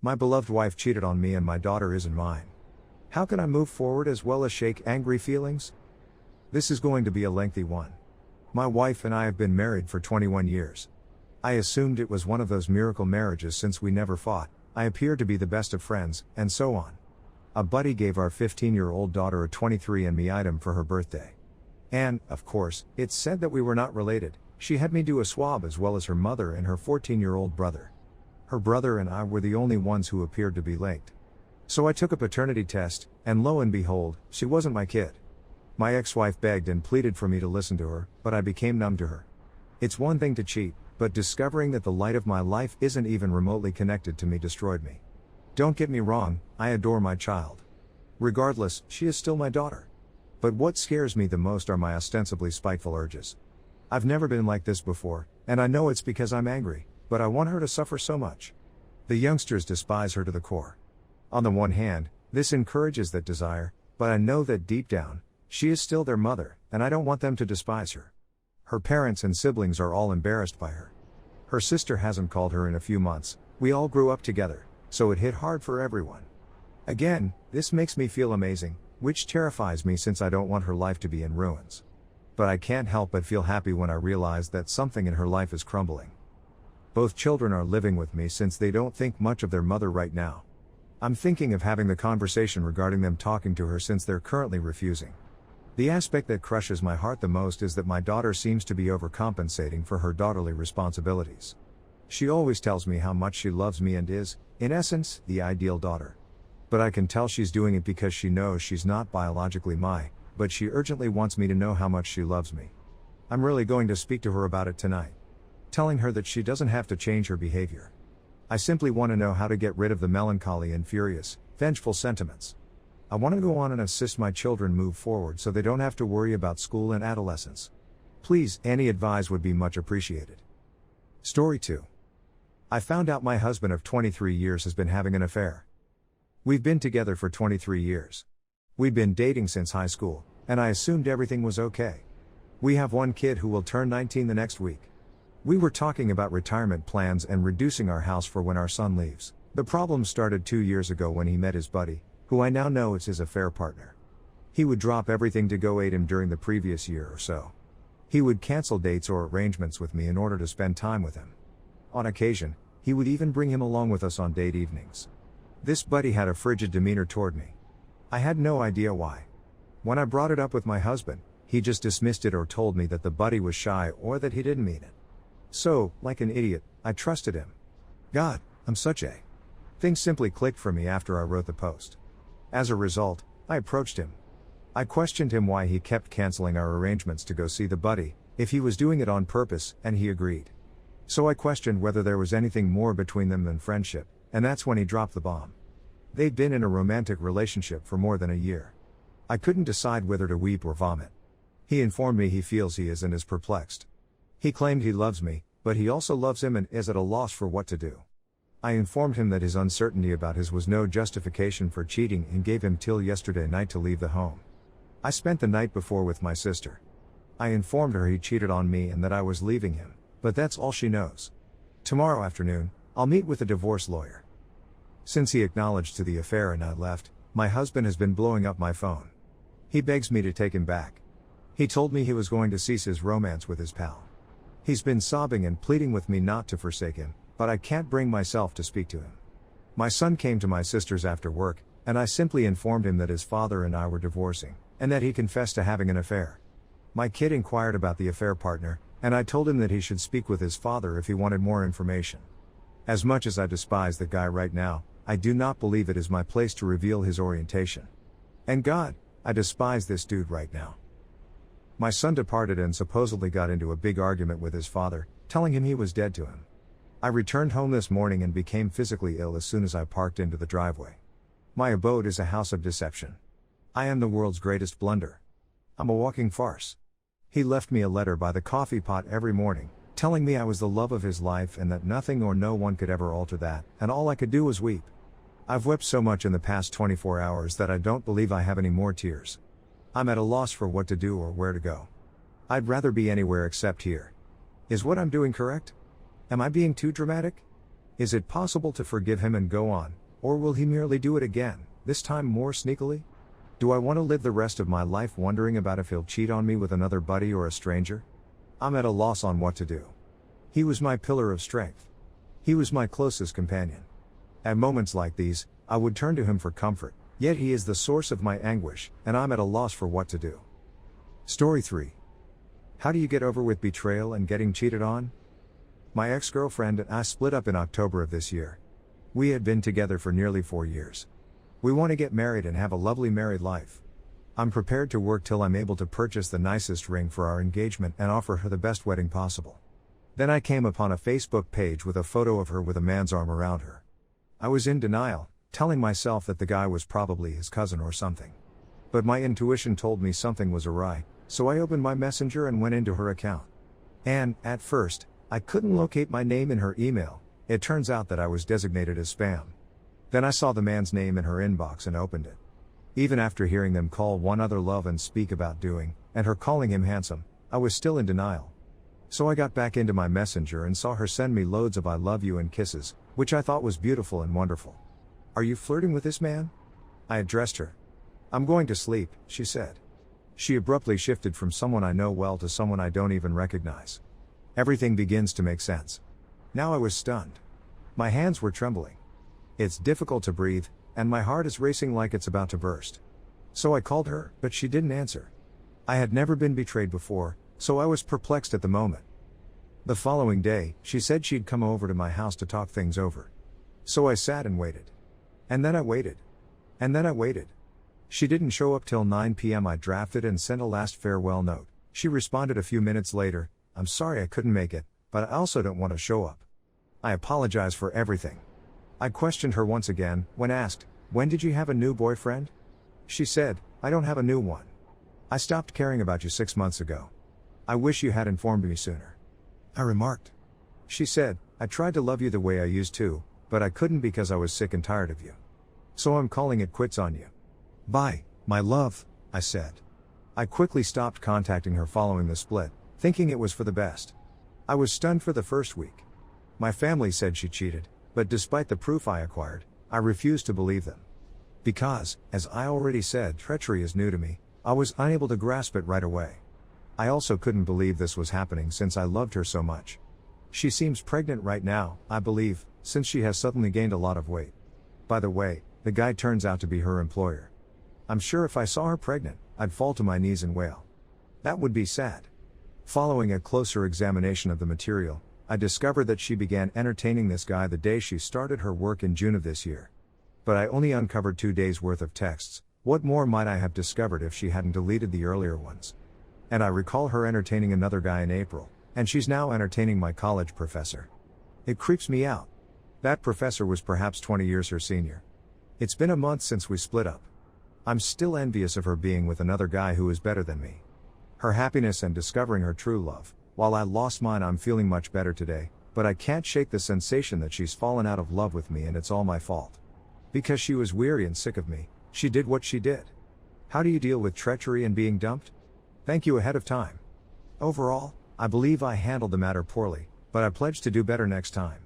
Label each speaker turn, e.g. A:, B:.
A: My beloved wife cheated on me and my daughter isn't mine. How can I move forward as well as shake angry feelings? This is going to be a lengthy one. My wife and I have been married for 21 years. I assumed it was one of those miracle marriages since we never fought, I appeared to be the best of friends, and so on. A buddy gave our 15-year-old daughter a 23andMe item for her birthday. And, of course, it said that we were not related. She had me do a swab as well as her mother and her 14-year-old brother. Her brother and I were the only ones who appeared to be linked. So I took a paternity test, and lo and behold, she wasn't my kid. My ex-wife begged and pleaded for me to listen to her, but I became numb to her. It's one thing to cheat, but discovering that the light of my life isn't even remotely connected to me destroyed me. Don't get me wrong, I adore my child. Regardless, she is still my daughter. But what scares me the most are my ostensibly spiteful urges. I've never been like this before, and I know it's because I'm angry, but I want her to suffer so much. The youngsters despise her to the core. On the one hand, this encourages that desire, but I know that deep down, she is still their mother, and I don't want them to despise her. Her parents and siblings are all embarrassed by her. Her sister hasn't called her in a few months. We all grew up together, so it hit hard for everyone. Again, this makes me feel amazing, which terrifies me since I don't want her life to be in ruins. But I can't help but feel happy when I realize that something in her life is crumbling. Both children are living with me since they don't think much of their mother right now. I'm thinking of having the conversation regarding them talking to her since they're currently refusing. The aspect that crushes my heart the most is that my daughter seems to be overcompensating for her daughterly responsibilities. She always tells me how much she loves me and is, in essence, the ideal daughter. But I can tell she's doing it because she knows she's not biologically but she urgently wants me to know how much she loves me. I'm really going to speak to her about it tonight. Telling her that she doesn't have to change her behavior. I simply want to know how to get rid of the melancholy and furious, vengeful sentiments. I want to go on and assist my children move forward so they don't have to worry about school and adolescence. Please, any advice would be much appreciated. Story 2. I found out my husband of 23 years has been having an affair. We've been together for 23 years. We'd been dating since high school, and I assumed everything was okay. We have one kid who will turn 19 the next week. We were talking about retirement plans and reducing our house for when our son leaves. The problem started 2 years ago when he met his buddy, who I now know is his affair partner. He would drop everything to go aid him during the previous year or so. He would cancel dates or arrangements with me in order to spend time with him. On occasion, he would even bring him along with us on date evenings. This buddy had a frigid demeanor toward me. I had no idea why. When I brought it up with my husband, he just dismissed it or told me that the buddy was shy or that he didn't mean it. So, like an idiot, I trusted him. God, I'm such a... Things simply clicked for me after I wrote the post. As a result, I approached him. I questioned him why he kept canceling our arrangements to go see the buddy, if he was doing it on purpose, and he agreed. So I questioned whether there was anything more between them than friendship, and that's when he dropped the bomb. They'd been in a romantic relationship for more than a year. I couldn't decide whether to weep or vomit. He informed me he feels he is and is perplexed. He claimed he loves me, but he also loves him and is at a loss for what to do. I informed him that his uncertainty about his was no justification for cheating and gave him till yesterday night to leave the home. I spent the night before with my sister. I informed her he cheated on me and that I was leaving him, but that's all she knows. Tomorrow afternoon, I'll meet with a divorce lawyer. Since he acknowledged to the affair and I left, my husband has been blowing up my phone. He begs me to take him back. He told me he was going to cease his romance with his pal. He's been sobbing and pleading with me not to forsake him, but I can't bring myself to speak to him. My son came to my sister's after work, and I simply informed him that his father and I were divorcing, and that he confessed to having an affair. My kid inquired about the affair partner, and I told him that he should speak with his father if he wanted more information. As much as I despise the guy right now, I do not believe it is my place to reveal his orientation. And God, I despise this dude right now. My son departed and supposedly got into a big argument with his father, telling him he was dead to him. I returned home this morning and became physically ill as soon as I parked into the driveway. My abode is a house of deception. I am the world's greatest blunder. I'm a walking farce. He left me a letter by the coffee pot every morning, telling me I was the love of his life and that nothing or no one could ever alter that, and all I could do was weep. I've wept so much in the past 24 hours that I don't believe I have any more tears. I'm at a loss for what to do or where to go. I'd rather be anywhere except here. Is what I'm doing correct? Am I being too dramatic? Is it possible to forgive him and go on, or will he merely do it again, this time more sneakily? Do I want to live the rest of my life wondering about if he'll cheat on me with another buddy or a stranger? I'm at a loss on what to do. He was my pillar of strength. He was my closest companion. At moments like these, I would turn to him for comfort, yet he is the source of my anguish, and I'm at a loss for what to do. Story 3. How do you get over with betrayal and getting cheated on? My ex-girlfriend and I split up in October of this year. We had been together for nearly 4 years. We want to get married and have a lovely married life. I'm prepared to work till I'm able to purchase the nicest ring for our engagement and offer her the best wedding possible. Then I came upon a Facebook page with a photo of her with a man's arm around her. I was in denial, telling myself that the guy was probably his cousin or something. But my intuition told me something was awry, so I opened my messenger and went into her account. And, at first, I couldn't locate my name in her email. It turns out that I was designated as spam. Then I saw the man's name in her inbox and opened it. Even after hearing them call one another love and speak about doing, and her calling him handsome, I was still in denial. So I got back into my messenger and saw her send me loads of I love you and kisses, which I thought was beautiful and wonderful. Are you flirting with this man? I addressed her. I'm going to sleep, she said. She abruptly shifted from someone I know well to someone I don't even recognize. Everything begins to make sense. Now I was stunned. My hands were trembling. It's difficult to breathe, and my heart is racing like it's about to burst. So I called her, but she didn't answer. I had never been betrayed before, so I was perplexed at the moment. The following day, she said she'd come over to my house to talk things over. So I sat and waited. And then I waited. And then I waited. She didn't show up till 9 p.m. I drafted and sent a last farewell note. She responded a few minutes later, I'm sorry I couldn't make it, but I also don't want to show up. I apologize for everything. I questioned her once again, when asked, when did you have a new boyfriend? She said, I don't have a new one. I stopped caring about you 6 months ago. I wish you had informed me sooner. I remarked. She said, I tried to love you the way I used to, but I couldn't because I was sick and tired of you. So I'm calling it quits on you. Bye, my love, I said. I quickly stopped contacting her following the split, thinking it was for the best. I was stunned for the first week. My family said she cheated, but despite the proof I acquired, I refused to believe them. Because, as I already said, treachery is new to me, I was unable to grasp it right away. I also couldn't believe this was happening since I loved her so much. She seems pregnant right now, I believe, since she has suddenly gained a lot of weight. By the way, the guy turns out to be her employer. I'm sure if I saw her pregnant, I'd fall to my knees and wail. That would be sad. Following a closer examination of the material, I discovered that she began entertaining this guy the day she started her work in June of this year. But I only uncovered 2 days' worth of texts. What more might I have discovered if she hadn't deleted the earlier ones? And I recall her entertaining another guy in April, and she's now entertaining my college professor. It creeps me out. That professor was perhaps 20 years her senior. It's been a month since we split up. I'm still envious of her being with another guy who is better than me. Her happiness and discovering her true love. While I lost mine, I'm feeling much better today, but I can't shake the sensation that she's fallen out of love with me and it's all my fault. Because she was weary and sick of me, she did what she did. How do you deal with treachery and being dumped? Thank you ahead of time. Overall, I believe I handled the matter poorly, but I pledge to do better next time.